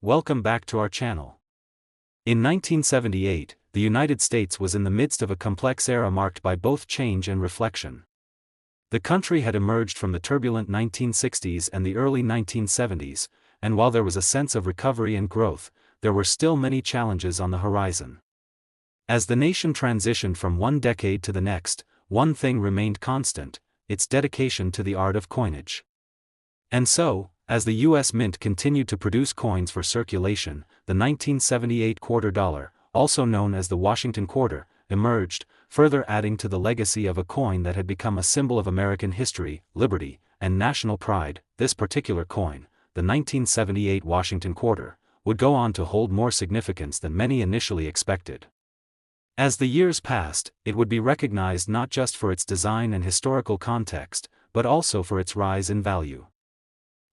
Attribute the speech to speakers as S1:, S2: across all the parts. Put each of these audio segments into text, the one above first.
S1: welcome back to our channel. In 1978, the United States was in the midst of a complex era marked by both change and reflection. The country had emerged from the turbulent 1960s and the early 1970s, and while there was a sense of recovery and growth, there were still many challenges on the horizon. As the nation transitioned from one decade to the next, one thing remained constant: its dedication to the art of coinage. And so, as the U.S. Mint continued to produce coins for circulation, the 1978 quarter dollar, also known as the Washington quarter, emerged, further adding to the legacy of a coin that had become a symbol of American history, liberty, and national pride. This particular coin, the 1978 Washington quarter, would go on to hold more significance than many initially expected. As the years passed, it would be recognized not just for its design and historical context, but also for its rise in value.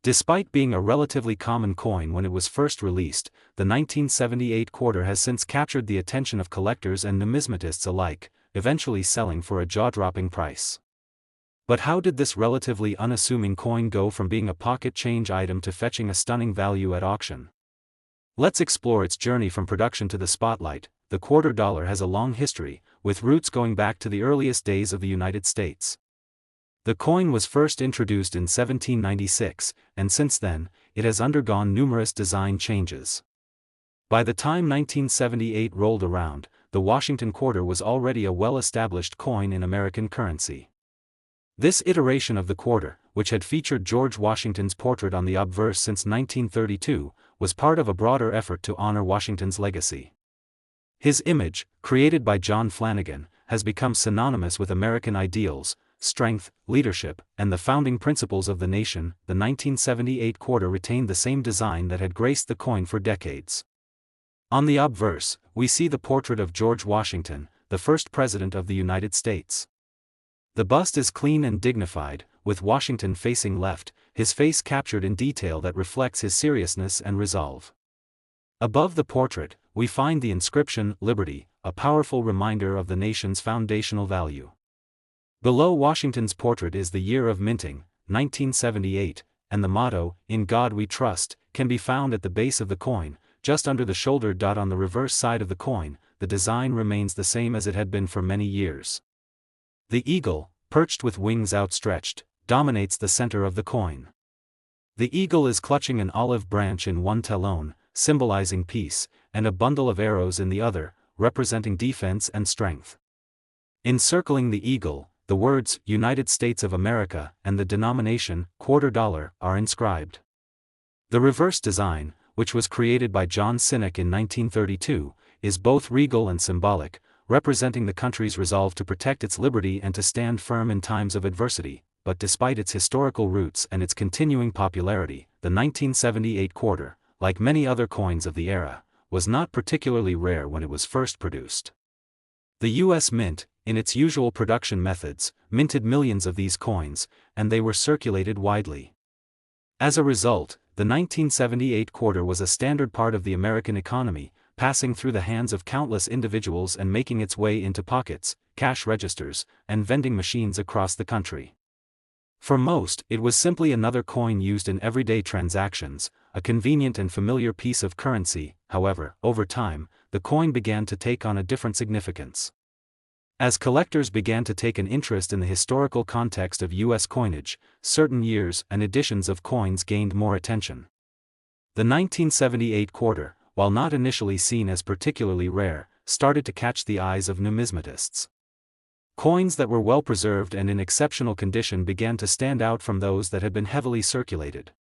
S1: Despite being a relatively common coin when it was first released, the 1978 quarter has since captured the attention of collectors and numismatists alike, eventually selling for a jaw-dropping price. But how did this relatively unassuming coin go from being a pocket change item to fetching a stunning value at auction? Let's explore its journey from production to the spotlight. The quarter dollar has a long history, with roots going back to the earliest days of the United States. The coin was first introduced in 1796, and since then, it has undergone numerous design changes. By the time 1978 rolled around, the Washington quarter was already a well-established coin in American currency. This iteration of the quarter, which had featured George Washington's portrait on the obverse since 1932, was part of a broader effort to honor Washington's legacy. His image, created by John Flanagan, has become synonymous with American ideals, strength, leadership, and the founding principles of the nation. The 1978 quarter retained the same design that had graced the coin for decades. On the obverse, we see the portrait of George Washington, the first president of the United States. The bust is clean and dignified, with Washington facing left, his face captured in detail that reflects his seriousness and resolve. Above the portrait, we find the inscription, "Liberty," a powerful reminder of the nation's foundational value. Below Washington's portrait is the year of minting, 1978, and the motto, "In God We Trust," can be found at the base of the coin, just under the shoulder. On the reverse side of the coin, the design remains the same as it had been for many years. The eagle, perched with wings outstretched, dominates the center of the coin. The eagle is clutching an olive branch in one talon, symbolizing peace, and a bundle of arrows in the other, representing defense and strength. Encircling the eagle, the words "United States of America" and the denomination quarter dollar are inscribed. The reverse design, which was created by John Sinek in 1932, is both regal and symbolic, representing the country's resolve to protect its liberty and to stand firm in times of adversity. But despite its historical roots and its continuing popularity, the 1978 quarter, like many other coins of the era, was not particularly rare when it was first produced. The U.S. Mint, in its usual production methods, minted millions of these coins, and they were circulated widely. As a result, the 1978 quarter was a standard part of the American economy, passing through the hands of countless individuals and making its way into pockets, cash registers, and vending machines across the country. For most, it was simply another coin used in everyday transactions, a convenient and familiar piece of currency. However, over time, the coin began to take on a different significance. As collectors began to take an interest in the historical context of U.S. coinage, certain years and editions of coins gained more attention. The 1978 quarter, while not initially seen as particularly rare, started to catch the eyes of numismatists. Coins that were well preserved and in exceptional condition began to stand out from those that had been heavily circulated.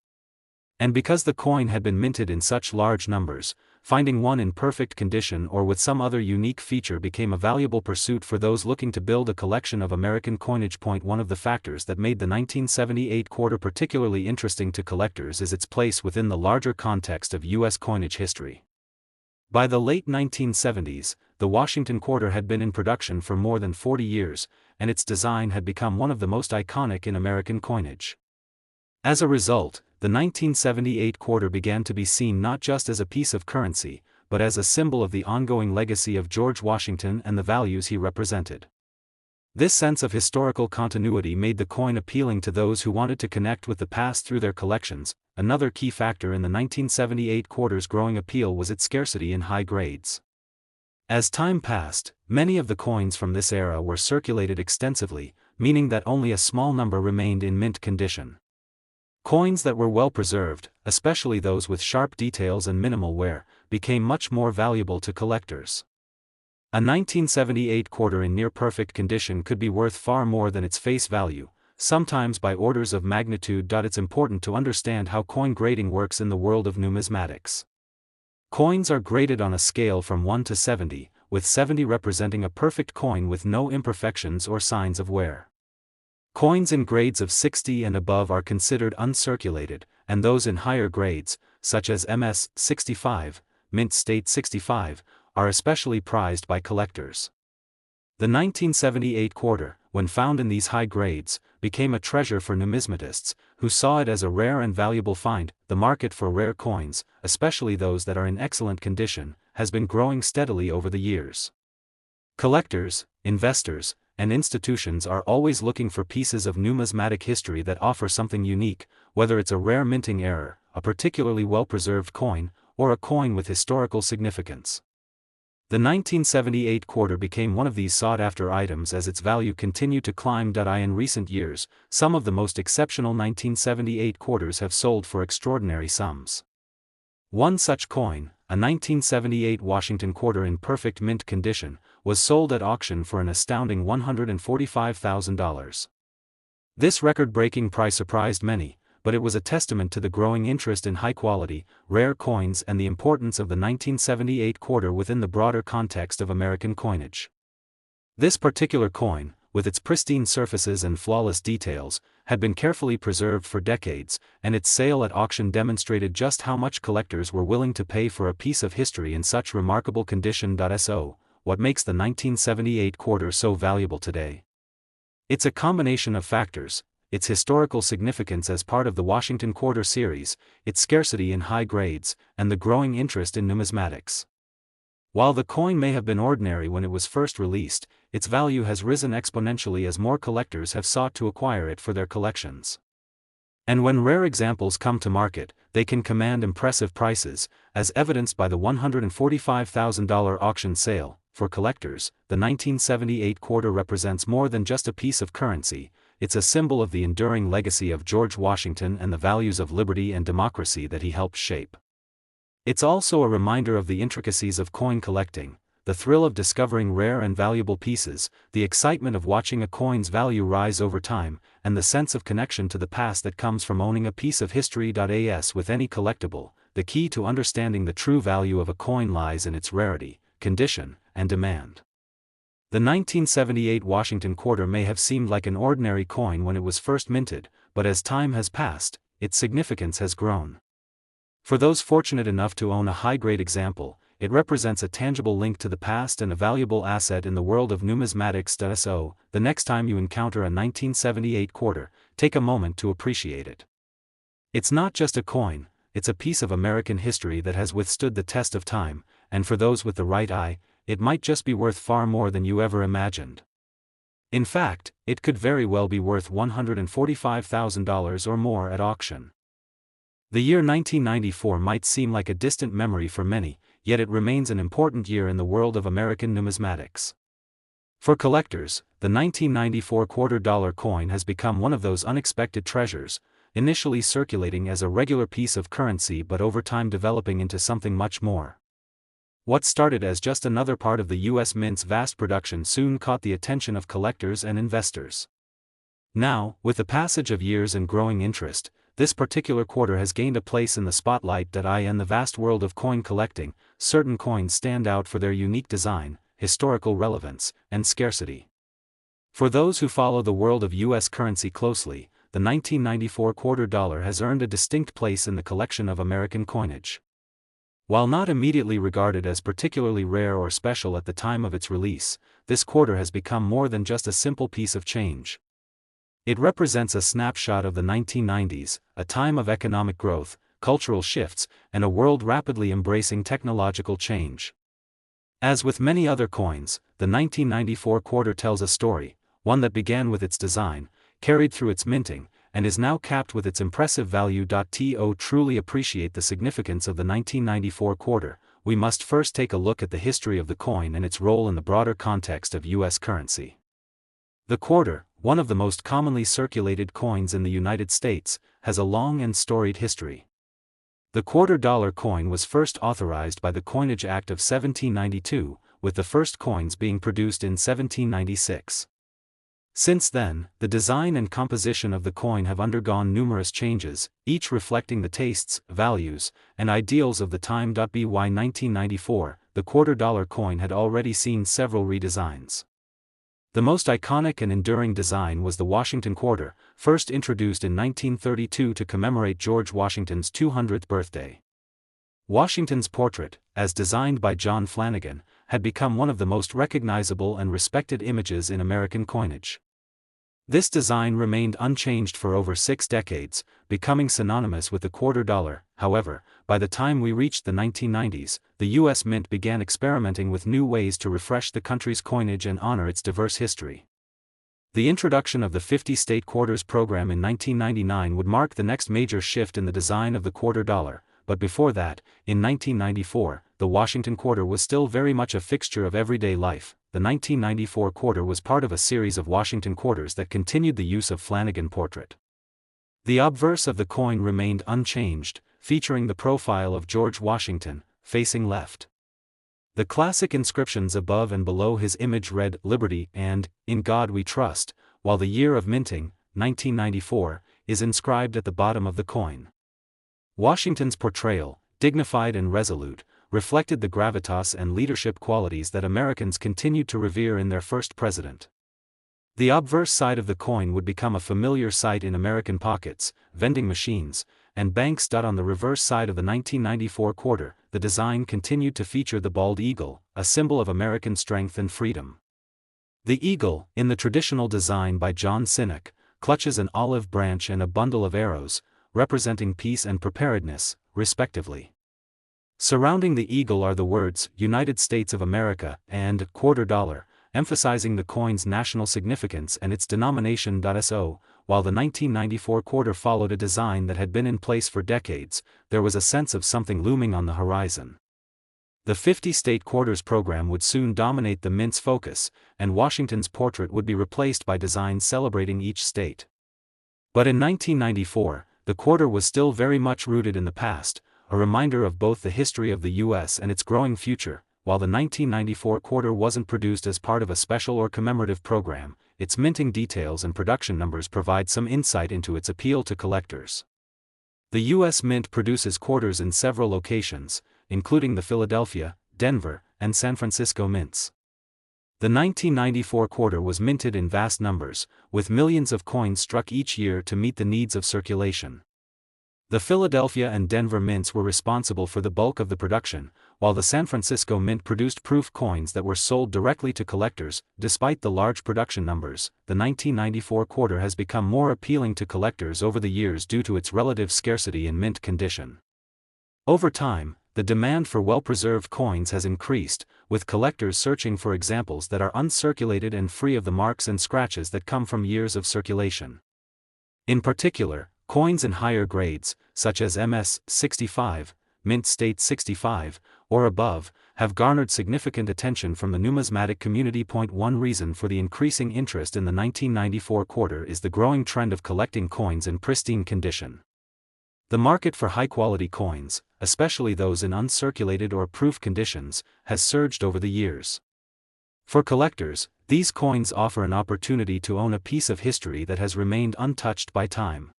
S1: And because the coin had been minted in such large numbers, finding one in perfect condition or with some other unique feature became a valuable pursuit for those looking to build a collection of American coinage. One of the factors that made the 1978 quarter particularly interesting to collectors is its place within the larger context of U.S. coinage history. By the late 1970s, the Washington quarter had been in production for more than 40 years, and its design had become one of the most iconic in American coinage. As a result, the 1978 quarter began to be seen not just as a piece of currency, but as a symbol of the ongoing legacy of George Washington and the values he represented. This sense of historical continuity made the coin appealing to those who wanted to connect with the past through their collections. Another key factor in the 1978 quarter's growing appeal was its scarcity in high grades. As time passed, many of the coins from this era were circulated extensively, meaning that only a small number remained in mint condition. Coins that were well preserved, especially those with sharp details and minimal wear, became much more valuable to collectors. A 1978 quarter in near-perfect condition could be worth far more than its face value, sometimes by orders of magnitude. It's important to understand how coin grading works in the world of numismatics. Coins are graded on a scale from 1 to 70, with 70 representing a perfect coin with no imperfections or signs of wear. Coins in grades of 60 and above are considered uncirculated, and those in higher grades, such as MS 65, Mint State 65, are especially prized by collectors. The 1978 quarter, when found in these high grades, became a treasure for numismatists, who saw it as a rare and valuable find. The market for rare coins, especially those that are in excellent condition, has been growing steadily over the years. Collectors, investors, and institutions are always looking for pieces of numismatic history that offer something unique, whether it's a rare minting error, a particularly well-preserved coin, or a coin with historical significance. The 1978 quarter became one of these sought-after items as its value continued to climb. In recent years, some of the most exceptional 1978 quarters have sold for extraordinary sums. One such coin, a 1978 Washington quarter in perfect mint condition, was sold at auction for an astounding $145,000. This record-breaking price surprised many, but it was a testament to the growing interest in high-quality, rare coins and the importance of the 1978 quarter within the broader context of American coinage. This particular coin, with its pristine surfaces and flawless details, had been carefully preserved for decades, and its sale at auction demonstrated just how much collectors were willing to pay for a piece of history in such remarkable condition. So, what makes the 1978 quarter so valuable today? It's a combination of factors: its historical significance as part of the Washington Quarter series, its scarcity in high grades, and the growing interest in numismatics. While the coin may have been ordinary when it was first released, its value has risen exponentially as more collectors have sought to acquire it for their collections. And when rare examples come to market, they can command impressive prices, as evidenced by the $145,000 auction sale. For collectors, the 1978 quarter represents more than just a piece of currency. It's a symbol of the enduring legacy of George Washington and the values of liberty and democracy that he helped shape. It's also a reminder of the intricacies of coin collecting, the thrill of discovering rare and valuable pieces, the excitement of watching a coin's value rise over time, and the sense of connection to the past that comes from owning a piece of history. As with any collectible, the key to understanding the true value of a coin lies in its rarity, condition, and demand. The 1978 Washington quarter may have seemed like an ordinary coin when it was first minted, but as time has passed, its significance has grown. For those fortunate enough to own a high-grade example, it represents a tangible link to the past and a valuable asset in the world of numismatics. So, the next time you encounter a 1978 quarter, take a moment to appreciate it. It's not just a coin, it's a piece of American history that has withstood the test of time, and for those with the right eye, it might just be worth far more than you ever imagined. In fact, it could very well be worth $145,000 or more at auction. The year 1994 might seem like a distant memory for many, yet it remains an important year in the world of American numismatics. For collectors, the 1994 $quarter coin has become one of those unexpected treasures, initially circulating as a regular piece of currency but over time developing into something much more. What started as just another part of the U.S. Mint's vast production soon caught the attention of collectors and investors. Now, with the passage of years and growing interest, this particular quarter has gained a place in the spotlight. In the vast world of coin collecting, certain coins stand out for their unique design, historical relevance, and scarcity. For those who follow the world of U.S. currency closely, the 1994 $quarter has earned a distinct place in the collection of American coinage. While not immediately regarded as particularly rare or special at the time of its release, this quarter has become more than just a simple piece of change. It represents a snapshot of the 1990s, a time of economic growth, cultural shifts, and a world rapidly embracing technological change. As with many other coins, the 1994 quarter tells a story, one that began with its design, carried through its minting, and is now capped with its impressive value. To truly appreciate the significance of the 1994 quarter, we must first take a look at the history of the coin and its role in the broader context of U.S. currency. The quarter, one of the most commonly circulated coins in the United States, has a long and storied history. The $quarter coin was first authorized by the Coinage Act of 1792, with the first coins being produced in 1796. Since then, the design and composition of the coin have undergone numerous changes, each reflecting the tastes, values, and ideals of the time. By 1994, the $quarter coin had already seen several redesigns. The most iconic and enduring design was the Washington quarter, first introduced in 1932 to commemorate George Washington's 200th birthday. Washington's portrait, as designed by John Flanagan, had become one of the most recognizable and respected images in American coinage. This design remained unchanged for over 6 decades, becoming synonymous with the $quarter. However, by the time we reached the 1990s, the U.S. Mint began experimenting with new ways to refresh the country's coinage and honor its diverse history. The introduction of the 50-state quarters program in 1999 would mark the next major shift in the design of the $quarter. But before that, in 1994, the Washington quarter was still very much a fixture of everyday life. The 1994 quarter was part of a series of Washington quarters that continued the use of Flanagan portrait. The obverse of the coin remained unchanged, featuring the profile of George Washington, facing left. The classic inscriptions above and below his image read "Liberty" and "In God We Trust," while the year of minting, 1994, is inscribed at the bottom of the coin. Washington's portrayal, dignified and resolute, reflected the gravitas and leadership qualities that Americans continued to revere in their first president. The obverse side of the coin would become a familiar sight in American pockets, vending machines, and banks. On the reverse side of the 1994 quarter, the design continued to feature the bald eagle, a symbol of American strength and freedom. The eagle, in the traditional design by John Sinnock, clutches an olive branch and a bundle of arrows, representing peace and preparedness, respectively. Surrounding the eagle are the words "United States of America" and "$quarter," emphasizing the coin's national significance and its denomination. So, while the 1994 quarter followed a design that had been in place for decades, there was a sense of something looming on the horizon. The 50-state quarters program would soon dominate the mint's focus, and Washington's portrait would be replaced by designs celebrating each state. But in 1994, the quarter was still very much rooted in the past, a reminder of both the history of the U.S. and its growing future. While the 1994 quarter wasn't produced as part of a special or commemorative program, its minting details and production numbers provide some insight into its appeal to collectors. The U.S. Mint produces quarters in several locations, including the Philadelphia, Denver, and San Francisco mints. The 1994 quarter was minted in vast numbers, with millions of coins struck each year to meet the needs of circulation. The Philadelphia and Denver mints were responsible for the bulk of the production, while the San Francisco Mint produced proof coins that were sold directly to collectors. Despite the large production numbers, the 1994 quarter has become more appealing to collectors over the years due to its relative scarcity in mint condition. Over time, the demand for well-preserved coins has increased, with collectors searching for examples that are uncirculated and free of the marks and scratches that come from years of circulation. In particular, coins in higher grades, such as MS 65, Mint State 65, or above, have garnered significant attention from the numismatic community. One reason for the increasing interest in the 1994 quarter is the growing trend of collecting coins in pristine condition. The market for high-quality coins, especially those in uncirculated or proof conditions, has surged over the years. For collectors, these coins offer an opportunity to own a piece of history that has remained untouched by time.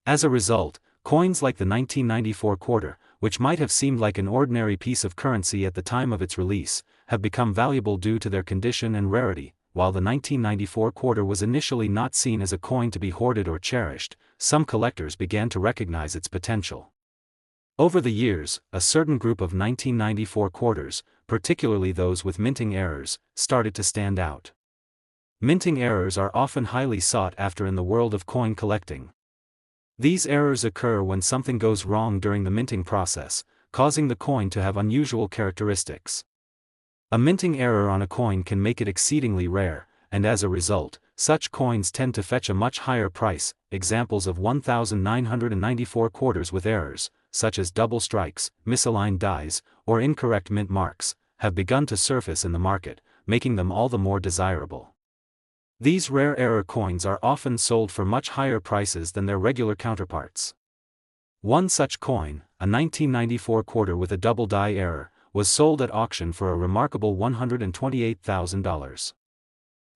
S1: As a result, coins like the 1994 quarter, which might have seemed like an ordinary piece of currency at the time of its release, have become valuable due to their condition and rarity. While the 1994 quarter was initially not seen as a coin to be hoarded or cherished, some collectors began to recognize its potential. Over the years, a certain group of 1994 quarters, particularly those with minting errors, started to stand out. Minting errors are often highly sought after in the world of coin collecting. These errors occur when something goes wrong during the minting process, causing the coin to have unusual characteristics. A minting error on a coin can make it exceedingly rare, and as a result, such coins tend to fetch a much higher price. Examples of 1994 quarters with errors, such as double strikes, misaligned dies, or incorrect mint marks, have begun to surface in the market, making them all the more desirable. These rare error coins are often sold for much higher prices than their regular counterparts. One such coin, a 1994 quarter with a double die error, was sold at auction for a remarkable $128,000.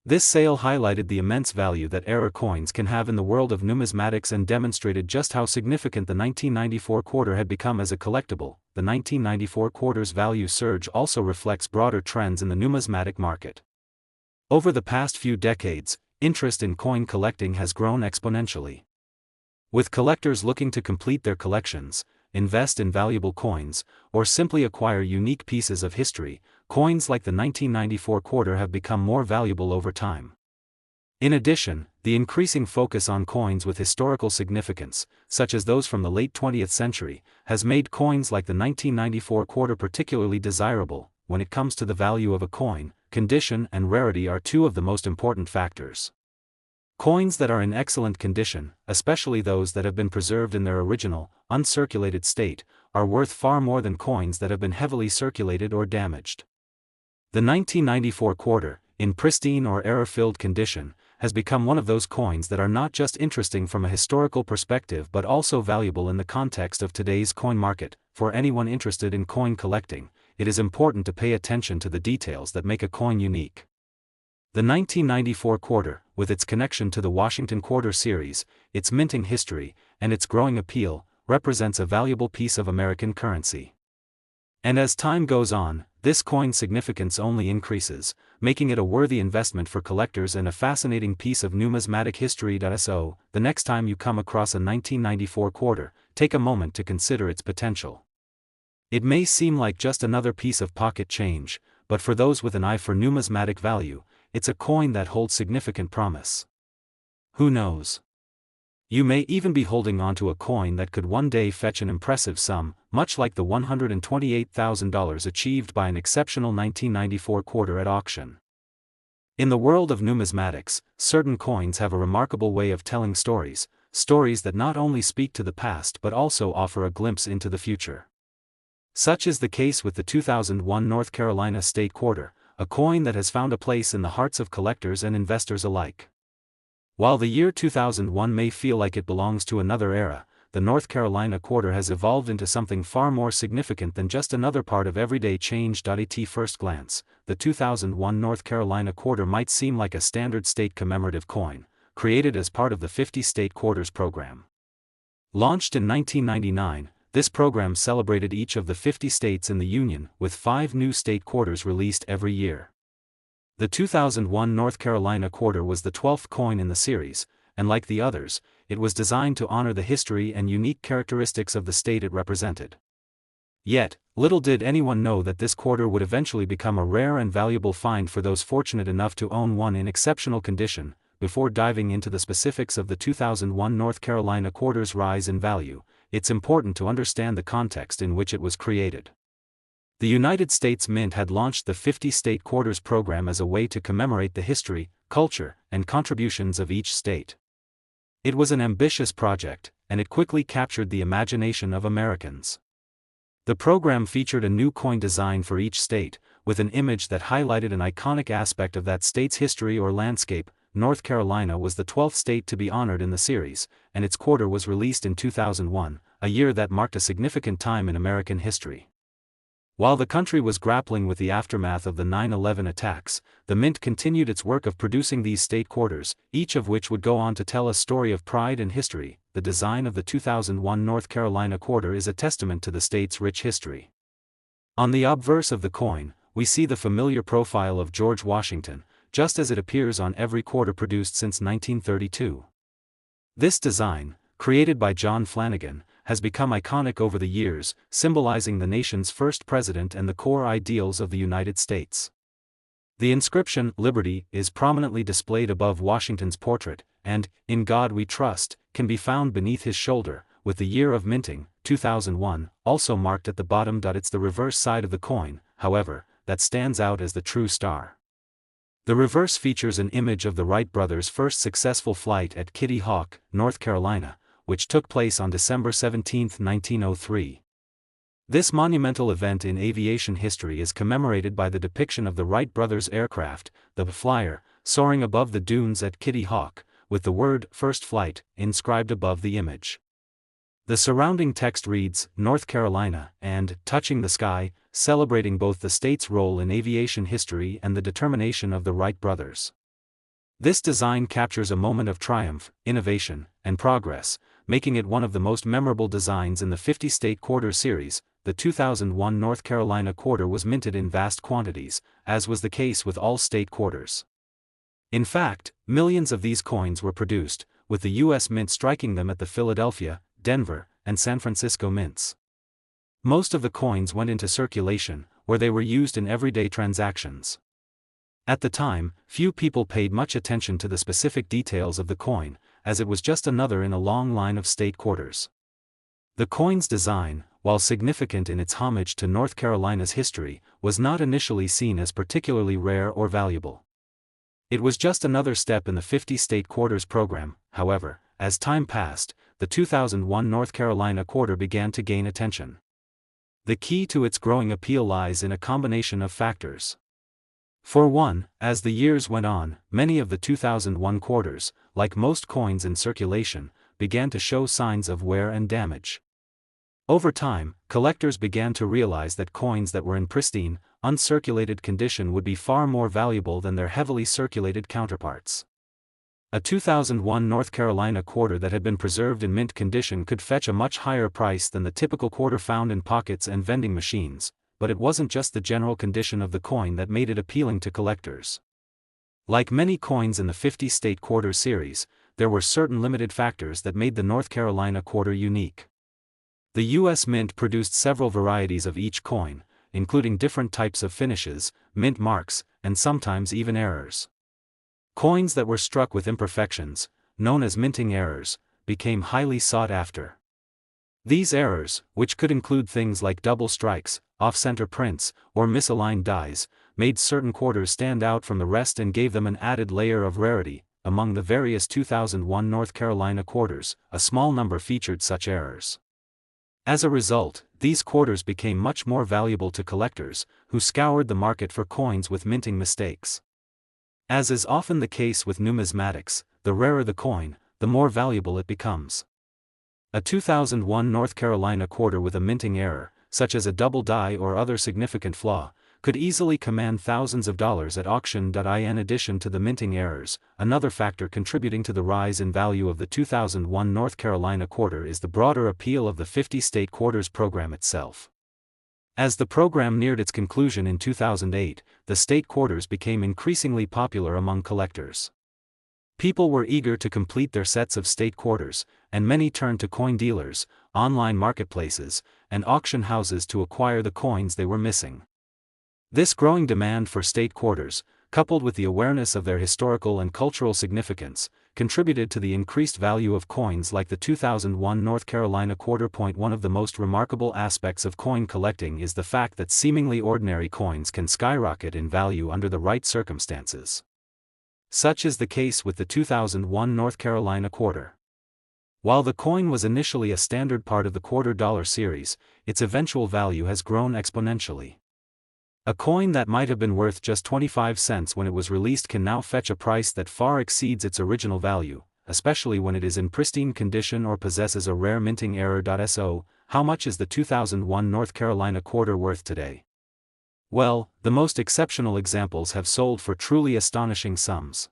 S1: This sale highlighted the immense value that error coins can have in the world of numismatics and demonstrated just how significant the 1994 quarter had become as a collectible. The 1994 quarter's value surge also reflects broader trends in the numismatic market. Over the past few decades, interest in coin collecting has grown exponentially. With collectors looking to complete their collections, invest in valuable coins, or simply acquire unique pieces of history, coins like the 1994 quarter have become more valuable over time. In addition, the increasing focus on coins with historical significance, such as those from the late 20th century, has made coins like the 1994 quarter particularly desirable. When it comes to the value of a coin, condition and rarity are two of the most important factors. Coins that are in excellent condition, especially those that have been preserved in their original, uncirculated state, are worth far more than coins that have been heavily circulated or damaged. The 1994 quarter, in pristine or error-filled condition, has become one of those coins that are not just interesting from a historical perspective but also valuable in the context of today's coin market. For anyone interested in coin collecting, it is important to pay attention to the details that make a coin unique. The 1994 quarter, with its connection to the Washington Quarter Series, its minting history, and its growing appeal, represents a valuable piece of American currency. And as time goes on, this coin's significance only increases, making it a worthy investment for collectors and a fascinating piece of numismatic history. So, the next time you come across a 1994 quarter, take a moment to consider its potential. It may seem like just another piece of pocket change, but for those with an eye for numismatic value, it's a coin that holds significant promise. Who knows? You may even be holding onto a coin that could one day fetch an impressive sum, much like the $128,000 achieved by an exceptional 1994 quarter at auction. In the world of numismatics, certain coins have a remarkable way of telling stories that not only speak to the past but also offer a glimpse into the future. Such is the case with the 2001 North Carolina State Quarter, a coin that has found a place in the hearts of collectors and investors alike. While the year 2001 may feel like it belongs to another era, the North Carolina quarter has evolved into something far more significant than just another part of everyday change. At first glance, the 2001 North Carolina quarter might seem like a standard state commemorative coin, created as part of the 50 State Quarters program. Launched in 1999, this program celebrated each of the 50 states in the Union, with 5 new state quarters released every year. The 2001 North Carolina quarter was the 12th coin in the series, and like the others, it was designed to honor the history and unique characteristics of the state it represented. Yet, little did anyone know that this quarter would eventually become a rare and valuable find for those fortunate enough to own one in exceptional condition. Before diving into the specifics of the 2001 North Carolina quarter's rise in value, it's important to understand the context in which it was created. The United States Mint had launched the 50 State Quarters program as a way to commemorate the history, culture, and contributions of each state. It was an ambitious project, and it quickly captured the imagination of Americans. The program featured a new coin design for each state, with an image that highlighted an iconic aspect of that state's history or landscape. North Carolina was the 12th state to be honored in the series, and its quarter was released in 2001, a year that marked a significant time in American history. While the country was grappling with the aftermath of the 9/11 attacks, the Mint continued its work of producing these state quarters, each of which would go on to tell a story of pride and history. The design of the 2001 North Carolina quarter is a testament to the state's rich history. On the obverse of the coin, we see the familiar profile of George Washington, just as it appears on every quarter produced since 1932. This design, created by John Flanagan, has become iconic over the years, symbolizing the nation's first president and the core ideals of the United States. The inscription, "Liberty," is prominently displayed above Washington's portrait, and, "In God We Trust," can be found beneath his shoulder, with the year of minting, 2001, also marked at the bottom. It's the reverse side of the coin, however, that stands out as the true star. The reverse features an image of the Wright brothers' first successful flight at Kitty Hawk, North Carolina, which took place on December 17, 1903. This monumental event in aviation history is commemorated by the depiction of the Wright brothers' aircraft, the Flyer, soaring above the dunes at Kitty Hawk, with the word "First Flight" inscribed above the image. The surrounding text reads, "North Carolina," and "Touching the Sky," celebrating both the state's role in aviation history and the determination of the Wright brothers. This design captures a moment of triumph, innovation, and progress, making it one of the most memorable designs in the 50-state quarter series. The 2001 North Carolina quarter was minted in vast quantities, as was the case with all state quarters. In fact, millions of these coins were produced, with the U.S. Mint striking them at the Philadelphia, Denver, and San Francisco mints. Most of the coins went into circulation, where they were used in everyday transactions. At the time, few people paid much attention to the specific details of the coin, as it was just another in a long line of state quarters. The coin's design, while significant in its homage to North Carolina's history, was not initially seen as particularly rare or valuable. It was just another step in the 50-state quarters program. However, as time passed, the 2001 North Carolina quarter began to gain attention. The key to its growing appeal lies in a combination of factors. For one, as the years went on, many of the 2001 quarters, like most coins in circulation, began to show signs of wear and damage. Over time, collectors began to realize that coins that were in pristine, uncirculated condition would be far more valuable than their heavily circulated counterparts. A 2001 North Carolina quarter that had been preserved in mint condition could fetch a much higher price than the typical quarter found in pockets and vending machines, but it wasn't just the general condition of the coin that made it appealing to collectors. Like many coins in the 50-state quarter series, there were certain limited factors that made the North Carolina quarter unique. The U.S. Mint produced several varieties of each coin, including different types of finishes, mint marks, and sometimes even errors. Coins that were struck with imperfections, known as minting errors, became highly sought after. These errors, which could include things like double strikes, off-center prints, or misaligned dies, made certain quarters stand out from the rest and gave them an added layer of rarity. Among the various 2001 North Carolina quarters, a small number featured such errors. As a result, these quarters became much more valuable to collectors, who scoured the market for coins with minting mistakes. As is often the case with numismatics, the rarer the coin, the more valuable it becomes. A 2001 North Carolina quarter with a minting error, such as a double die or other significant flaw, could easily command thousands of dollars at auction. In addition to the minting errors, another factor contributing to the rise in value of the 2001 North Carolina quarter is the broader appeal of the 50-state quarters program itself. As the program neared its conclusion in 2008, the state quarters became increasingly popular among collectors. People were eager to complete their sets of state quarters, and many turned to coin dealers, online marketplaces, and auction houses to acquire the coins they were missing. This growing demand for state quarters, coupled with the awareness of their historical and cultural significance, contributed to the increased value of coins like the 2001 North Carolina quarter. One of the most remarkable aspects of coin collecting is the fact that seemingly ordinary coins can skyrocket in value under the right circumstances. Such is the case with the 2001 North Carolina quarter. While the coin was initially a standard part of the quarter dollar series, its eventual value has grown exponentially. A coin that might have been worth just 25 cents when it was released can now fetch a price that far exceeds its original value, especially when it is in pristine condition or possesses a rare minting error. So, how much is the 2001 North Carolina quarter worth today? Well, the most exceptional examples have sold for truly astonishing sums.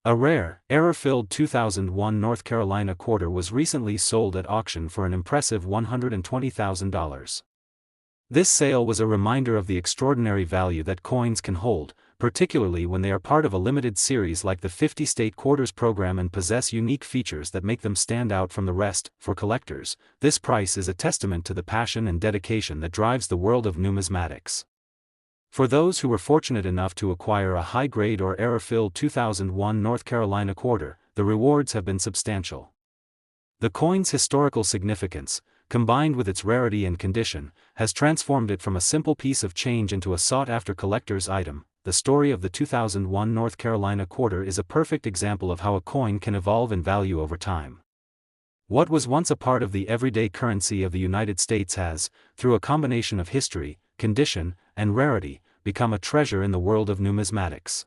S1: A rare, error-filled 2001 North Carolina quarter was recently sold at auction for an impressive $120,000. This sale was a reminder of the extraordinary value that coins can hold, particularly when they are part of a limited series like the 50-state quarters program and possess unique features that make them stand out from the rest. For collectors, this price is a testament to the passion and dedication that drives the world of numismatics. For those who were fortunate enough to acquire a high-grade or error-filled 2001 North Carolina quarter, the rewards have been substantial. The coin's historical significance, combined with its rarity and condition, has transformed it from a simple piece of change into a sought-after collector's item. the story of the 2001 North Carolina quarter is a perfect example of how a coin can evolve in value over time. What was once a part of the everyday currency of the United States has, through a combination of history, condition, and rarity, become a treasure in the world of numismatics.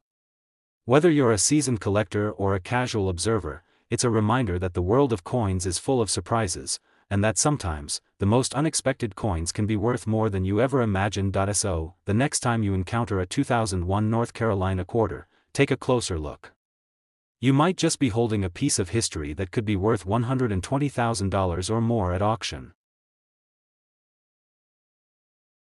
S1: Whether you're a seasoned collector or a casual observer, it's a reminder that the world of coins is full of surprises, and that sometimes, the most unexpected coins can be worth more than you ever imagined. So, the next time you encounter a 2001 North Carolina quarter, take a closer look. You might just be holding a piece of history that could be worth $120,000 or more at auction.